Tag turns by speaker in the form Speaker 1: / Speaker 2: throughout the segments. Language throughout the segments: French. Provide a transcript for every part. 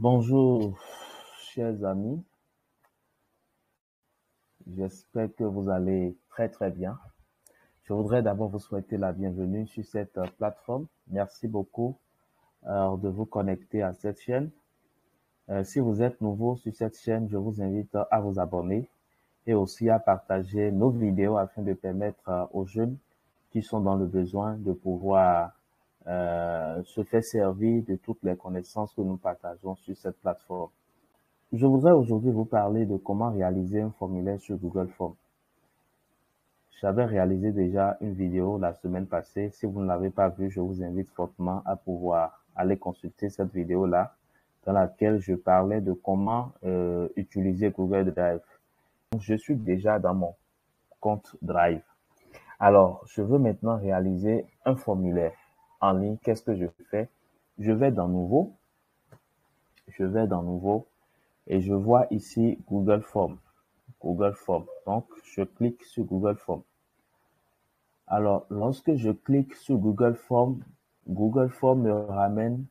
Speaker 1: Bonjour, chers amis. J'espère que vous allez très bien. Je voudrais d'abord vous souhaiter la bienvenue sur cette plateforme. Merci beaucoup de vous connecter à cette chaîne. Si vous êtes nouveau sur cette chaîne, je vous invite à vous abonner et aussi à partager nos vidéos afin de permettre aux jeunes qui sont dans le besoin de pouvoir se faire servir de toutes les connaissances que nous partageons sur cette plateforme. Je voudrais aujourd'hui vous parler de comment réaliser un formulaire sur Google Forms. J'avais réalisé déjà une vidéo la semaine passée. Si vous ne l'avez pas vue, je vous invite fortement à pouvoir aller consulter cette vidéo-là dans laquelle je parlais de comment utiliser Google Drive. Je suis déjà dans mon compte Drive. Alors, je veux maintenant réaliser un formulaire en ligne. Qu'est-ce que je fais? Je vais dans Nouveau. Et je vois ici Google Forms. Donc, je clique sur Google Forms. Alors, lorsque je clique sur Google Forms me ramène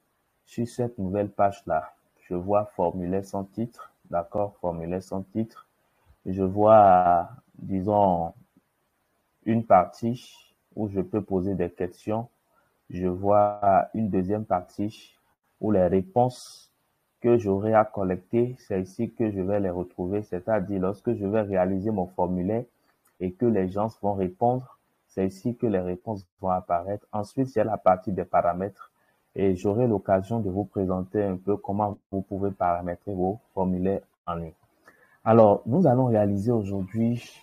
Speaker 1: sur cette nouvelle page-là. Je vois formulaire sans titre, d'accord, formulaire sans titre. Je vois, disons, une partie où je peux poser des questions. Je vois une deuxième partie où les réponses que j'aurai à collecter, c'est ici que je vais les retrouver, c'est-à-dire lorsque je vais réaliser mon formulaire et que les gens vont répondre, c'est ici que les réponses vont apparaître. Ensuite, il y a la partie des paramètres et j'aurai l'occasion de vous présenter un peu comment vous pouvez paramétrer vos formulaires en ligne. Alors, nous allons réaliser aujourd'hui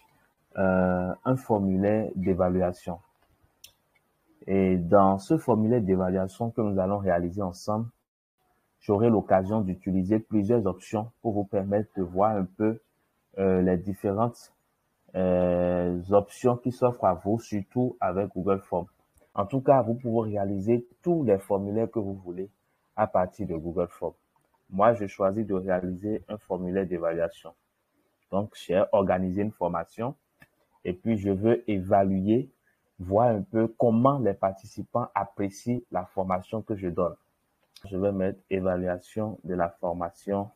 Speaker 1: un formulaire d'évaluation. Et dans ce formulaire d'évaluation que nous allons réaliser ensemble, j'aurai l'occasion d'utiliser plusieurs options pour vous permettre de voir un peu les différentes options qui s'offrent à vous, surtout avec Google Forms. En tout cas, vous pouvez réaliser tous les formulaires que vous voulez à partir de Google Forms. Moi, je choisis de réaliser un formulaire d'évaluation. Donc, j'ai organisé une formation et puis je veux évaluer, voir un peu comment les participants apprécient la formation que je donne. Je vais mettre évaluation de la formation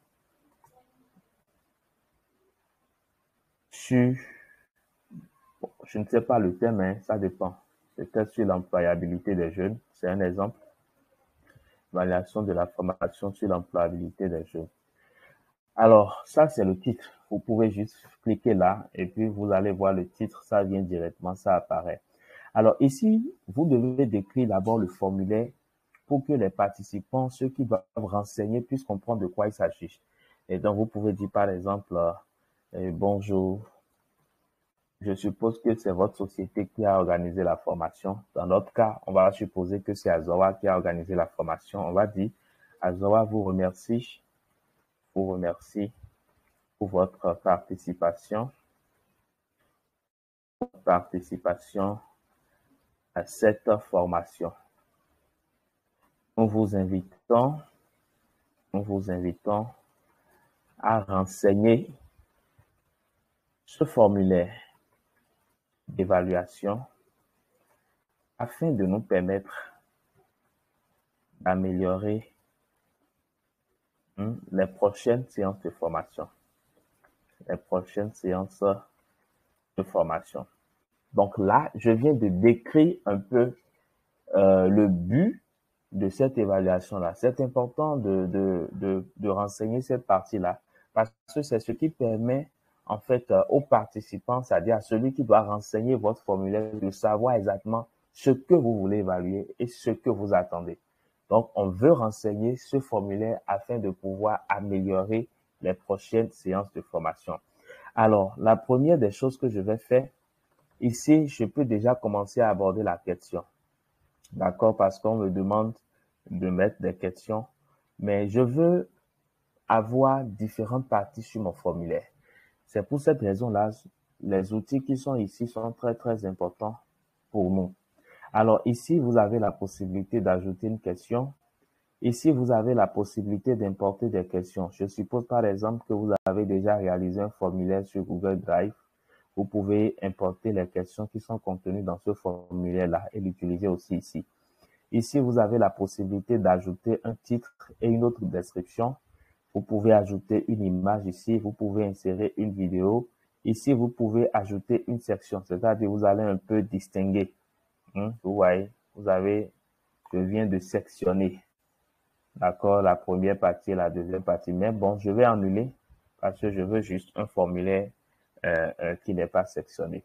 Speaker 1: sur, je ne sais pas le thème, hein, ça dépend. Peut-être sur l'employabilité des jeunes, c'est un exemple. Évaluation de la formation sur l'employabilité des jeunes. Alors, ça c'est le titre. Vous pouvez juste cliquer là et puis vous allez voir le titre, ça vient directement, ça apparaît. Alors ici, vous devez décrire d'abord le formulaire pour que les participants, ceux qui doivent renseigner, puissent comprendre de quoi il s'agit. Et donc, vous pouvez dire par exemple, bonjour, je suppose que c'est votre société qui a organisé la formation. Dans notre cas, on va supposer que c'est Azoa qui a organisé la formation. On va dire, Azoa vous remercie pour votre participation à cette formation. Nous vous invitons à renseigner ce formulaire d'évaluation afin de nous permettre d'améliorer les prochaines séances de formation. Donc là, je viens de décrire un peu le but de cette évaluation-là. C'est important de renseigner cette partie-là parce que c'est ce qui permet en fait aux participants, c'est-à-dire à celui qui doit renseigner votre formulaire, de savoir exactement ce que vous voulez évaluer et ce que vous attendez. Donc, on veut renseigner ce formulaire afin de pouvoir améliorer les prochaines séances de formation. Alors, la première des choses que je vais faire, ici, je peux déjà commencer à aborder la question. D'accord, parce qu'on me demande de mettre des questions, mais je veux avoir différentes parties sur mon formulaire. C'est pour cette raison-là, les outils qui sont ici sont très importants pour nous. Alors ici, vous avez la possibilité d'ajouter une question. Ici, vous avez la possibilité d'importer des questions. Je suppose par exemple que vous avez déjà réalisé un formulaire sur Google Drive. Vous pouvez importer les questions qui sont contenues dans ce formulaire-là et l'utiliser aussi ici. Ici, vous avez la possibilité d'ajouter un titre et une autre description. Vous pouvez ajouter une image ici, vous pouvez insérer une vidéo. Ici, vous pouvez ajouter une section, c'est-à-dire vous allez un peu distinguer. Vous voyez, je viens de sectionner, d'accord, la première partie et la deuxième partie. Mais bon, je vais annuler parce que je veux juste un formulaire qui n'est pas sectionné.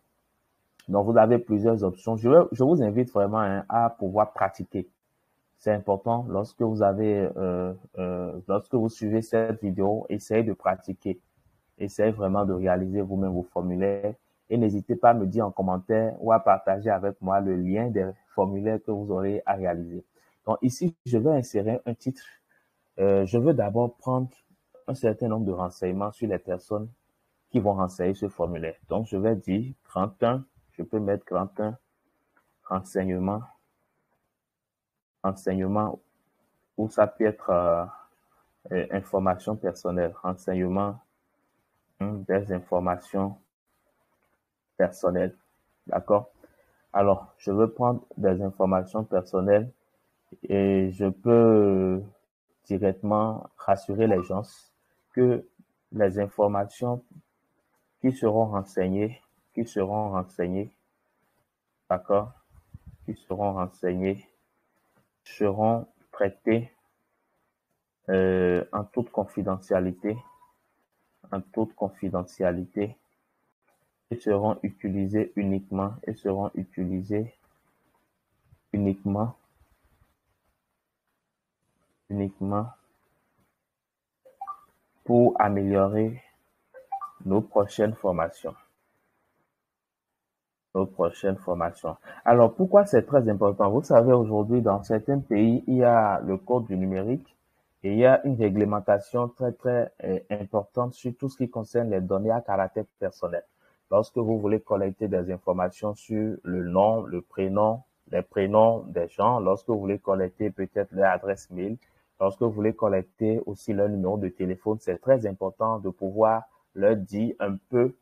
Speaker 1: Donc, vous avez plusieurs options. Je vous invite vraiment à pouvoir pratiquer. C'est important lorsque lorsque vous suivez cette vidéo, essayez de pratiquer. Essayez vraiment de réaliser vous-même vos formulaires et n'hésitez pas à me dire en commentaire ou à partager avec moi le lien des formulaires que vous aurez à réaliser. Donc ici, je vais insérer un titre. Je veux d'abord prendre un certain nombre de renseignements sur les personnes qui vont renseigner ce formulaire. Donc je vais dire grand 1, je peux mettre grand 1, renseignement, ou ça peut être information personnelle, renseignement, des informations personnelles. D'accord? Alors, je veux prendre des informations personnelles et je peux directement rassurer les gens que les informations qui seront renseignées, d'accord, seront traitées en toute confidentialité, et seront utilisées uniquement pour améliorer nos prochaines formations. Alors, pourquoi c'est très important? Vous savez, aujourd'hui, dans certains pays, il y a le code du numérique et il y a une réglementation très, très importante sur tout ce qui concerne les données à caractère personnel. Lorsque vous voulez collecter des informations sur le nom, le prénom, les prénoms des gens, lorsque vous voulez collecter peut-être leur adresse mail, lorsque vous voulez collecter aussi leur numéro de téléphone, c'est très important de pouvoir leur dire un peu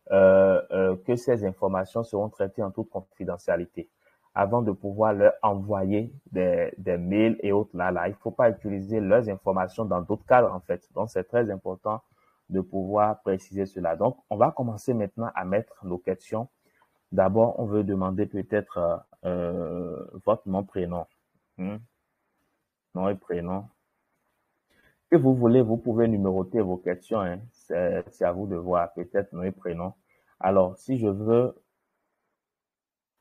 Speaker 1: que ces informations seront traitées en toute confidentialité. Avant de pouvoir leur envoyer des mails et autres il ne faut pas utiliser leurs informations dans d'autres cadres en fait. Donc, c'est très important de pouvoir préciser cela. Donc, on va commencer maintenant à mettre nos questions. D'abord, on veut demander peut-être votre nom, prénom. Nom et prénom. Si vous voulez, vous pouvez numéroter vos questions. C'est à vous de voir. Peut-être nom et prénom. Alors, si je veux,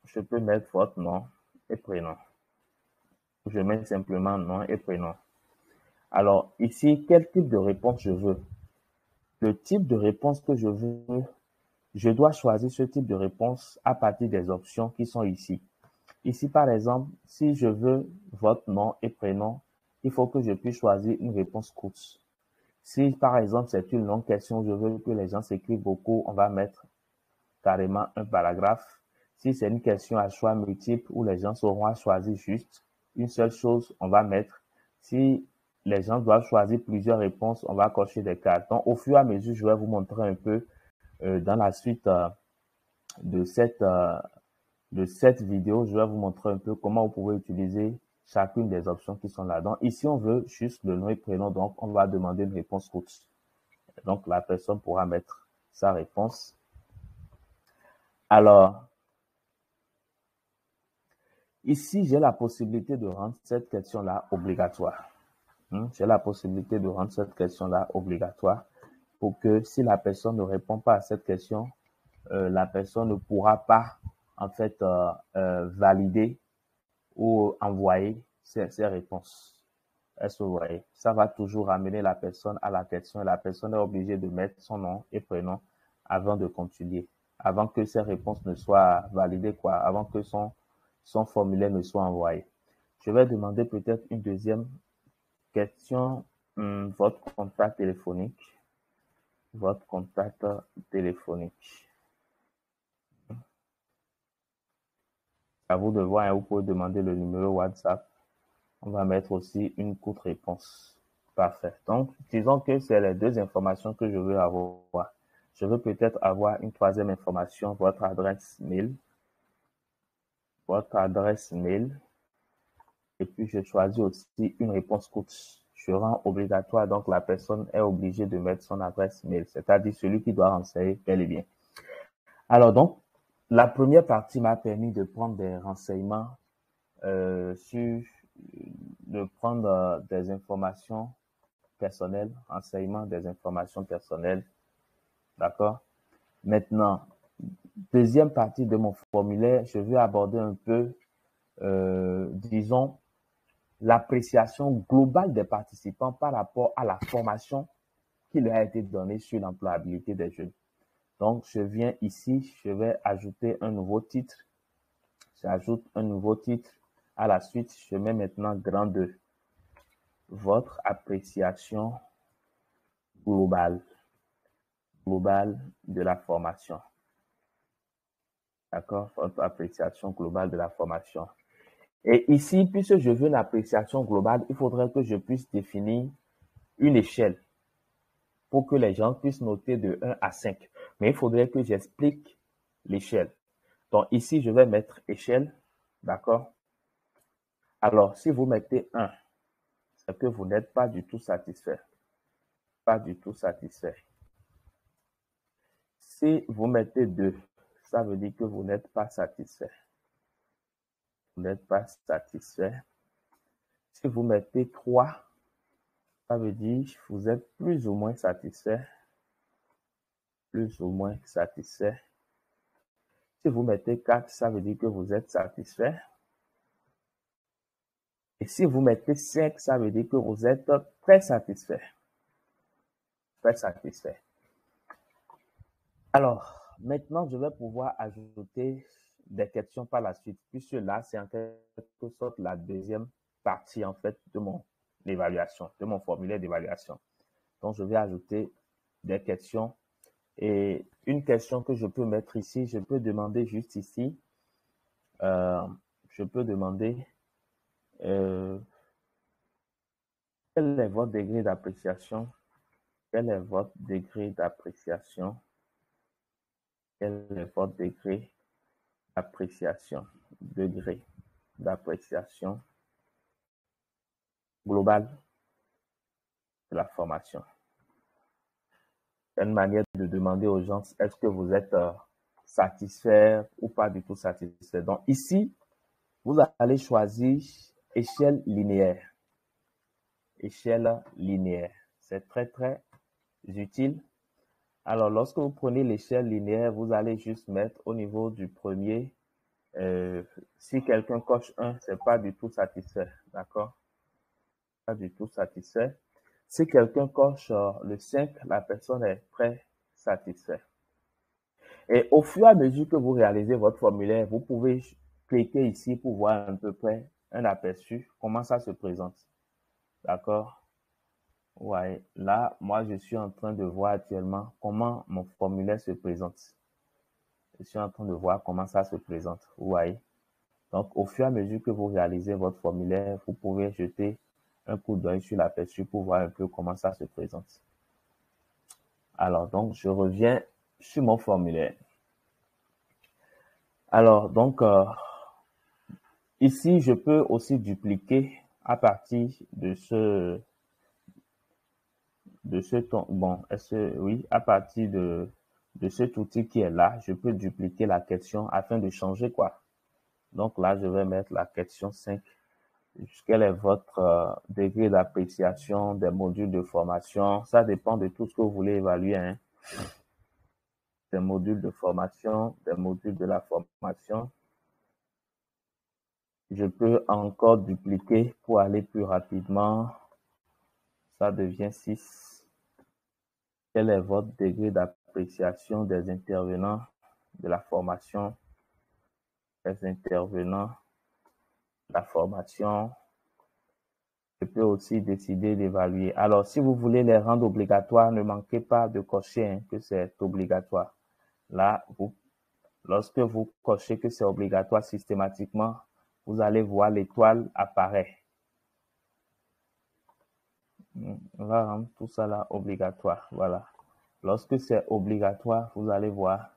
Speaker 1: je peux mettre votre nom et prénom. Je mets simplement nom et prénom. Alors, ici, quel type de réponse je veux? Le type de réponse que je veux, je dois choisir ce type de réponse à partir des options qui sont ici. Ici, par exemple, si je veux votre nom et prénom, il faut que je puisse choisir une réponse courte. Si, par exemple, c'est une longue question, je veux que les gens s'écrivent beaucoup, on va mettre carrément un paragraphe. Si c'est une question à choix multiple où les gens sauront à choisir juste une seule chose, on va mettre. Si les gens doivent choisir plusieurs réponses, on va cocher des cases. Donc, au fur et à mesure, je vais vous montrer un peu dans la suite de cette vidéo, je vais vous montrer un peu comment vous pouvez utiliser chacune des options qui sont là. Donc, ici, on veut juste le nom et prénom, donc on va demander une réponse courte. Donc, la personne pourra mettre sa réponse. Alors, ici, j'ai la possibilité de rendre cette question-là obligatoire. J'ai la possibilité de rendre cette question-là obligatoire pour que si la personne ne répond pas à cette question, la personne ne pourra pas, en fait, valider ou envoyer ses réponses. Est-ce que vous voyez? Ça va toujours amener la personne à la question et la personne est obligée de mettre son nom et prénom avant de continuer, avant que ses réponses ne soient validées, avant que son formulaire ne soit envoyé. Je vais demander peut-être une deuxième question. Votre contact téléphonique. À vous de voir, vous pouvez demander le numéro WhatsApp. On va mettre aussi une courte réponse. Parfait. Donc, disons que c'est les deux informations que je veux avoir. Je veux peut-être avoir une troisième information, votre adresse mail. Et puis, je choisis aussi une réponse courte. je rends obligatoire, donc la personne est obligée de mettre son adresse mail, c'est-à-dire celui qui doit renseigner bel et bien. Alors donc, la première partie m'a permis de prendre des renseignements de prendre des informations personnelles, renseignements des informations personnelles, d'accord? Maintenant, deuxième partie de mon formulaire, je vais aborder un peu, disons, l'appréciation globale des participants par rapport à la formation qui leur a été donnée sur l'employabilité des jeunes. Donc, je viens ici, je vais ajouter un nouveau titre. J'ajoute un nouveau titre. À la suite, je mets maintenant grand 2. Votre appréciation globale de la formation. D'accord? Votre appréciation globale de la formation. Et ici, puisque je veux une appréciation globale, il faudrait que je puisse définir une échelle pour que les gens puissent noter de 1 à 5. Mais il faudrait que j'explique l'échelle. Donc ici, je vais mettre échelle, d'accord? Alors, si vous mettez 1, c'est que vous n'êtes pas du tout satisfait. Pas du tout satisfait. Si vous mettez 2, ça veut dire que vous n'êtes pas satisfait. Vous n'êtes pas satisfait. Si vous mettez 3, ça veut dire que vous êtes plus ou moins satisfait. Plus ou moins satisfait. Si vous mettez 4, ça veut dire que vous êtes satisfait. Et si vous mettez 5, ça veut dire que vous êtes très satisfait. Très satisfait. Alors, maintenant, je vais pouvoir ajouter des questions par la suite, puisque là, c'est en quelque sorte la deuxième partie, en fait, de mon évaluation, de mon formulaire d'évaluation. Donc, je vais ajouter des questions. Et une question que je peux mettre ici, je peux demander juste ici, je peux demander quel est votre degré d'appréciation? Quel est votre degré d'appréciation? Quel est votre degré d'appréciation? Degré d'appréciation globale de la formation. C'est une manière de demander aux gens, est-ce que vous êtes satisfait ou pas du tout satisfait? Donc ici, vous allez choisir échelle linéaire. Échelle linéaire. C'est très, très utile. Alors, lorsque vous prenez l'échelle linéaire, vous allez juste mettre au niveau du premier, si quelqu'un coche 1, c'est pas du tout satisfait, d'accord? Pas du tout satisfait. Si quelqu'un coche le 5, la personne est très satisfaite. Et au fur et à mesure que vous réalisez votre formulaire, vous pouvez cliquer ici pour voir à peu près un aperçu, comment ça se présente. D'accord? Ouais, là, moi, je suis en train de voir actuellement comment mon formulaire se présente. Je suis en train de voir comment ça se présente. Vous voyez? Donc, au fur et à mesure que vous réalisez votre formulaire, vous pouvez jeter un coup d'œil sur l'aperçu pour voir un peu comment ça se présente. Alors, donc, je reviens sur mon formulaire. Alors, donc, ici, je peux aussi dupliquer à partir de à partir de cet outil qui est là, je peux dupliquer la question afin de changer quoi. Donc là, je vais mettre la question 5. Quel est votre degré d'appréciation des modules de formation? Ça dépend de tout ce que vous voulez évaluer, hein. Des modules de formation, des modules de la formation. Je peux encore dupliquer pour aller plus rapidement. Ça devient 6. Quel est votre degré d'appréciation des intervenants de la formation? Les intervenants de la formation. Je peux aussi décider d'évaluer. Alors, si vous voulez les rendre obligatoires, ne manquez pas de cocher que c'est obligatoire. Là, lorsque vous cochez que c'est obligatoire systématiquement, vous allez voir l'étoile apparaître. On va rendre tout ça là obligatoire. Voilà. Lorsque c'est obligatoire, vous allez voir,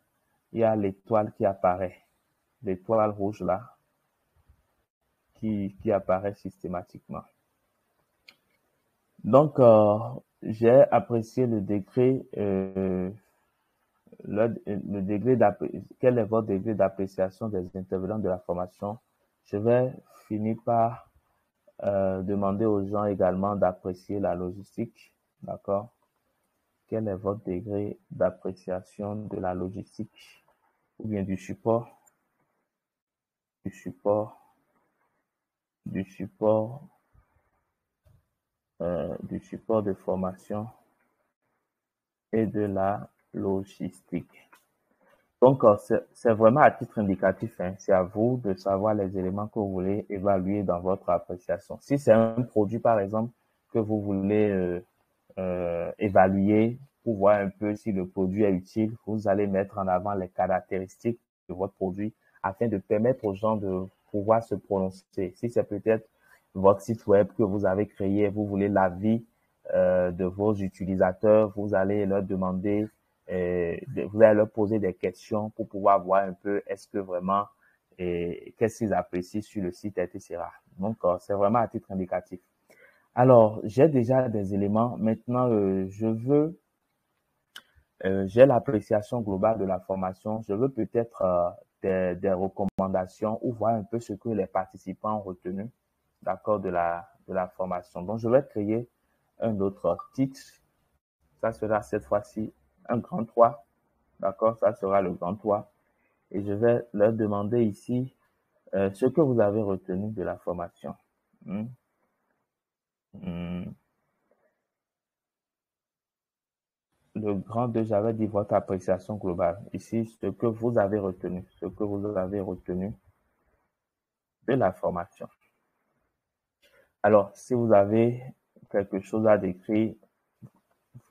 Speaker 1: il y a l'étoile qui apparaît. L'étoile rouge là, qui apparaît systématiquement. Donc, j'ai apprécié le degré, le degré quel est votre degré d'appréciation des intervenants de la formation. Je vais finir par demander aux gens également d'apprécier la logistique, d'accord? Quel est votre degré d'appréciation de la logistique ou bien du support, du support, du support, du support de formation et de la logistique. Donc, c'est vraiment à titre indicatif, hein. C'est à vous de savoir les éléments que vous voulez évaluer dans votre appréciation. Si c'est un produit, par exemple, que vous voulez évaluer pour voir un peu si le produit est utile, vous allez mettre en avant les caractéristiques de votre produit afin de permettre aux gens de pouvoir se prononcer. Si c'est peut-être votre site web que vous avez créé, vous voulez l'avis de vos utilisateurs, vous allez leur demander, vous allez leur poser des questions pour pouvoir voir un peu est-ce que vraiment, qu'est-ce qu'ils apprécient sur le site, etc. Donc, c'est vraiment à titre indicatif. Alors, j'ai déjà des éléments. Maintenant, j'ai l'appréciation globale de la formation. Je veux peut-être des recommandations ou voir un peu ce que les participants ont retenu, d'accord, de la formation. Donc, je vais créer un autre titre. Ça sera cette fois-ci un grand 3, d'accord, ça sera le grand 3. Et je vais leur demander ici ce que vous avez retenu de la formation. Le grand 2, j'avais dit votre appréciation globale. Ici, ce que vous avez retenu de la formation. Alors, si vous avez quelque chose à décrire,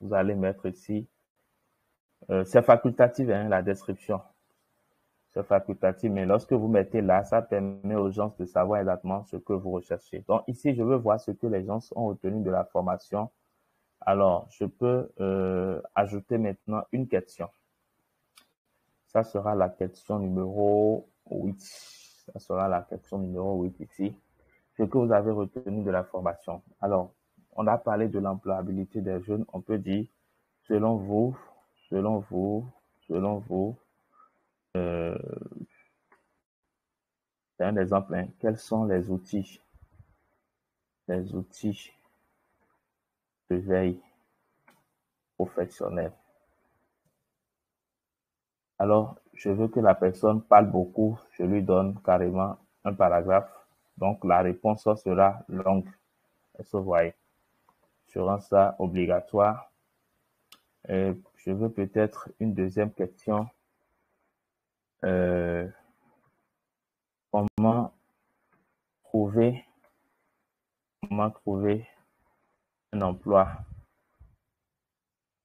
Speaker 1: vous allez mettre ici. C'est facultatif, hein, la description. C'est facultatif, mais lorsque vous mettez là, ça permet aux gens de savoir exactement ce que vous recherchez. Donc ici, je veux voir ce que les gens ont retenu de la formation. Alors, je peux ajouter maintenant une question. Ça sera la question numéro 8. Ça sera la question numéro 8 ici. Ce que vous avez retenu de la formation. Alors, on a parlé de l'employabilité des jeunes. On peut dire, selon vous, c'est un exemple, hein. Quels sont les outils de veille professionnelle? Alors, je veux que la personne parle beaucoup. Je lui donne carrément un paragraphe. Donc, la réponse sera longue. Est-ce que vous voyez? Je rends ça obligatoire. Je veux peut-être une deuxième question. Comment trouver un emploi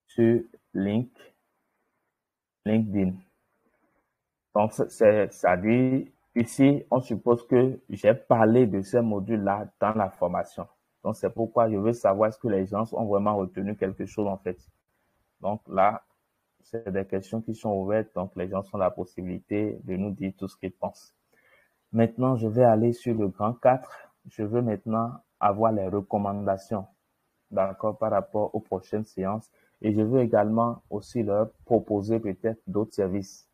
Speaker 1: sur LinkedIn? Donc, ça dit, ici, on suppose que j'ai parlé de ces modules-là dans la formation. Donc, c'est pourquoi je veux savoir est-ce que les gens ont vraiment retenu quelque chose, en fait. Donc, là, c'est des questions qui sont ouvertes. Donc, les gens ont la possibilité de nous dire tout ce qu'ils pensent. Maintenant, je vais aller sur le grand 4. Je veux maintenant avoir les recommandations, d'accord, par rapport aux prochaines séances. Et je veux également aussi leur proposer peut-être d'autres services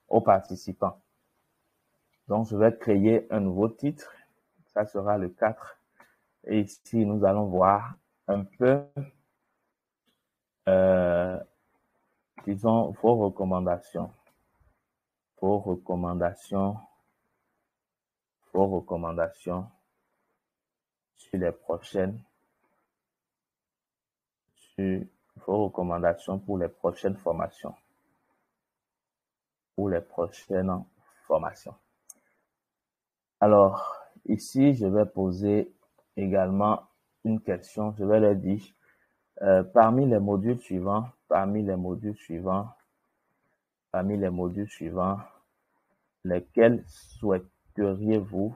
Speaker 1: aux participants. Donc, je vais créer un nouveau titre. Ça sera le 4. Et ici, nous allons voir un peu, disons, vos recommandations sur les prochaines, sur vos recommandations pour les prochaines formations. Alors, ici, je vais poser également une question. Je vais leur dire, parmi les modules suivants, lesquels souhaiteriez-vous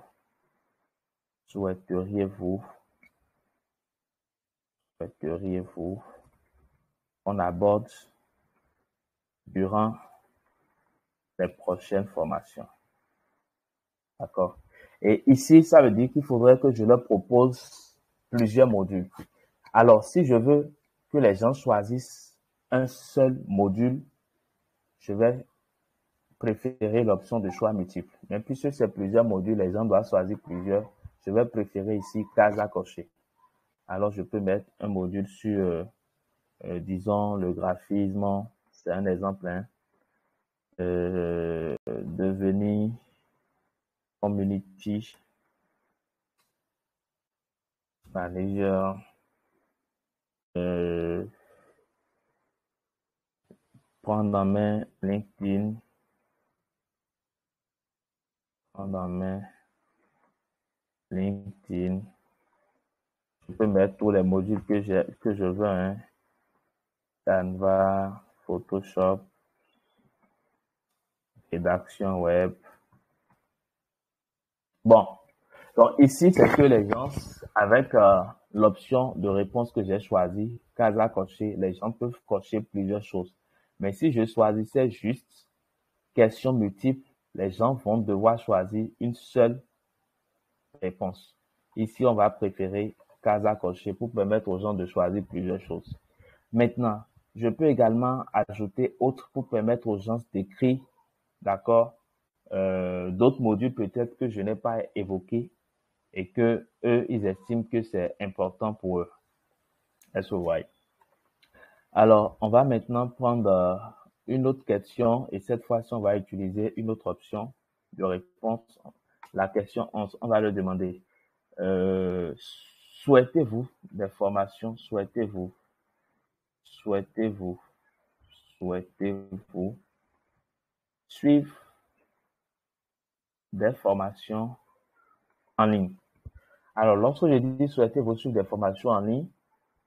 Speaker 1: qu'on aborde durant les prochaines formations? D'accord. Et ici, ça veut dire qu'il faudrait que je leur propose plusieurs modules. Alors, si je veux que les gens choisissent un seul module, je vais préférer l'option de choix multiple. Mais puisque c'est plusieurs modules, les gens doivent choisir plusieurs, je vais préférer ici case à cocher. Alors, je peux mettre un module sur, disons, le graphisme, c'est un exemple, hein. Devenir community manager, prendre en main LinkedIn, prendre en main LinkedIn. Je peux mettre tous les modules que je veux, hein. Canva, Photoshop, rédaction web. Bon, donc ici, c'est que les gens, avec l'option de réponse que j'ai choisie, case à cocher, les gens peuvent cocher plusieurs choses. Mais si je choisissais juste question multiple, les gens vont devoir choisir une seule réponse. Ici, on va préférer case à cocher pour permettre aux gens de choisir plusieurs choses. Maintenant, je peux également ajouter autre pour permettre aux gens d'écrire, d'accord, d'autres modules peut-être que je n'ai pas évoqués et que eux, ils estiment que c'est important pour eux. Est-ce que vous voyez? Alors, on va maintenant prendre une autre question et cette fois-ci, on va utiliser une autre option de réponse. La question 11, on va le demander. Souhaitez-vous des formations? Souhaitez-vous suivre des formations en ligne? Alors, lorsque je dis souhaitez-vous suivre des formations en ligne,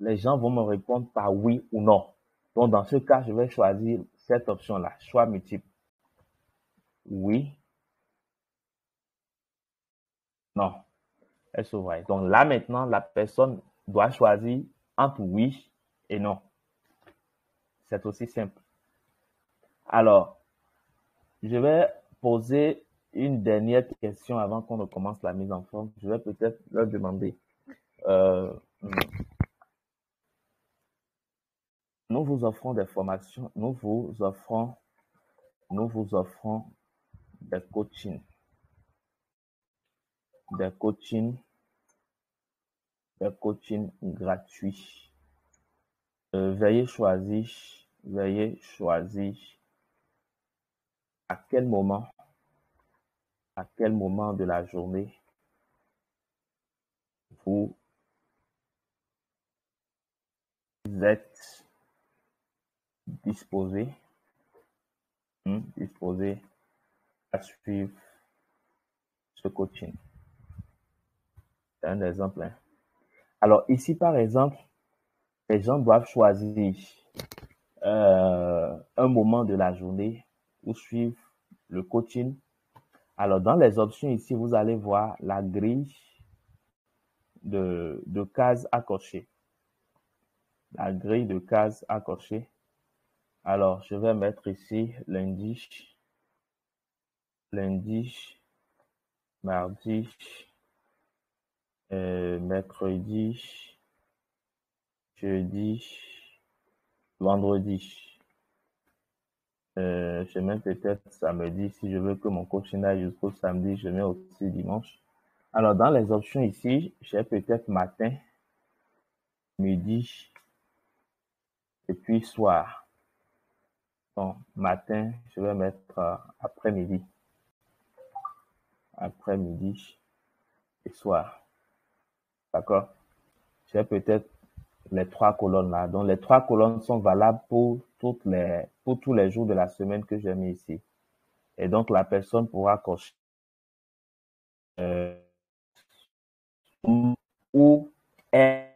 Speaker 1: les gens vont me répondre par oui ou non. Donc, dans ce cas, je vais choisir cette option-là, choix multiple. Oui, non. Est-ce que vous voyez? Donc là, maintenant, la personne doit choisir entre oui et non. C'est aussi simple. Alors, je vais poser une dernière question avant qu'on ne commence la mise en forme. Je vais peut-être leur demander. Nous vous offrons des formations, nous vous offrons des coachings gratuits. Veuillez choisir à quel moment de la journée vous êtes disposé à suivre ce coaching. C'est un exemple, hein. Alors ici, par exemple, les gens doivent choisir un moment de la journée où suivre le coaching. Alors, dans les options ici, vous allez voir la grille de cases à cocher. La grille de cases à cocher. Alors, je vais mettre ici lundi, mardi, mercredi, jeudi, vendredi. Je mets peut-être samedi. Si je veux que mon coaching aille jusqu'au samedi, je mets aussi dimanche. Alors, dans les options ici, j'ai peut-être matin, midi et puis soir. Bon, matin, je vais mettre après-midi. Après-midi et soir. D'accord? J'ai peut-être les 3 colonnes là. Donc, les 3 colonnes sont valables pour tous les jours de la semaine que j'ai mis ici. Et donc, la personne pourra cocher où est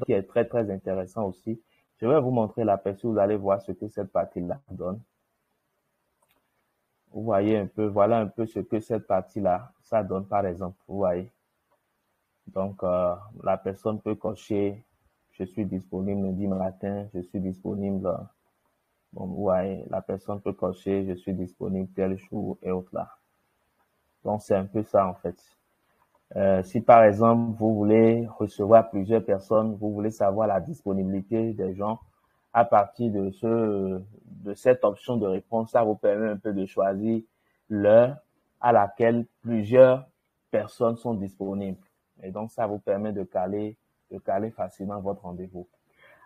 Speaker 1: qui est très, très intéressant aussi. Je vais vous montrer l'aperçu. Vous allez voir ce que cette partie-là donne. Vous voyez un peu, voilà un peu ce que cette partie-là, ça donne par exemple. Vous voyez. Donc, la personne peut cocher, je suis disponible lundi matin, je suis disponible, bon, vous voyez, la personne peut cocher, je suis disponible tel jour et autres là. Donc, c'est un peu ça en fait. Si par exemple, vous voulez recevoir plusieurs personnes, vous voulez savoir la disponibilité des gens, à partir de cette option de réponse, ça vous permet un peu de choisir l'heure à laquelle plusieurs personnes sont disponibles. Et donc, ça vous permet de caler facilement votre rendez-vous.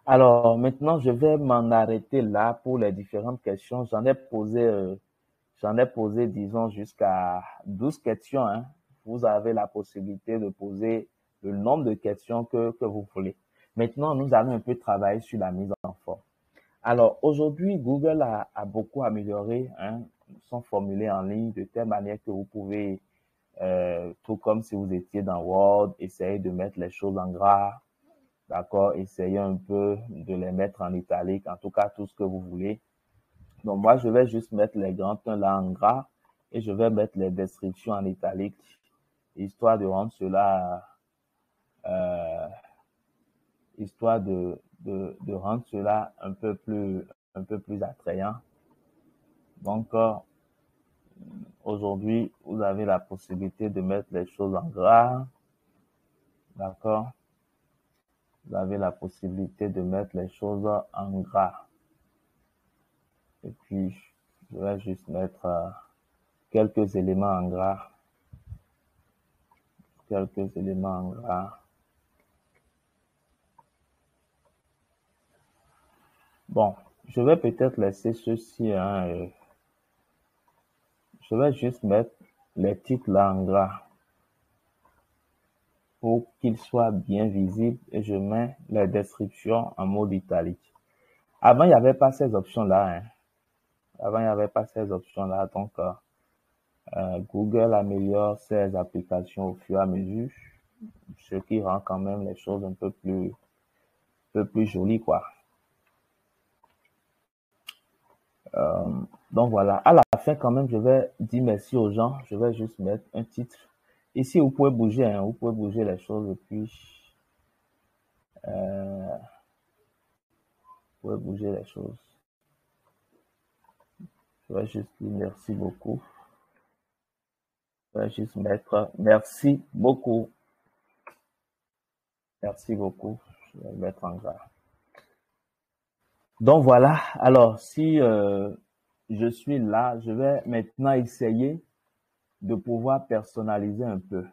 Speaker 1: Alors, maintenant, je vais m'en arrêter là pour les différentes questions. J'en ai posé, disons, jusqu'à 12 questions, hein. Vous avez la possibilité de poser le nombre de questions que vous voulez. Maintenant, nous allons un peu travailler sur la mise en forme. Alors, aujourd'hui, Google a beaucoup amélioré, hein, son formulaire en ligne de telle manière que vous pouvez, tout comme si vous étiez dans Word, essayer de mettre les choses en gras, d'accord, essayer un peu de les mettre en italique, en tout cas, tout ce que vous voulez. Donc, moi, je vais juste mettre les grands tons là en gras et je vais mettre les descriptions en italique, histoire de rendre cela, euh, histoire de rendre cela un peu plus attrayant. Donc, aujourd'hui, vous avez la possibilité de mettre les choses en gras, d'accord? Vous avez la possibilité de mettre les choses en gras. Et puis, je vais juste mettre quelques éléments en gras. Quelques éléments en gras. Bon, je vais peut-être laisser ceci, hein, je vais juste mettre les titres là en gras pour qu'ils soient bien visibles et je mets les descriptions en mode italique. Avant, il n'y avait pas ces options-là, hein. Avant, il n'y avait pas ces options-là, donc Google améliore ses applications au fur et à mesure, ce qui rend quand même les choses un peu plus jolies, quoi. Donc voilà, à la fin quand même, je vais dire merci aux gens. Je vais juste mettre un titre. Ici, vous pouvez bouger, hein, vous pouvez bouger les choses et puis vous pouvez bouger les choses. Je vais juste dire merci beaucoup. Je vais juste mettre merci beaucoup. Merci beaucoup. Je vais le mettre en gras. Donc voilà. Alors, si je suis là, je vais maintenant essayer de pouvoir personnaliser un peu.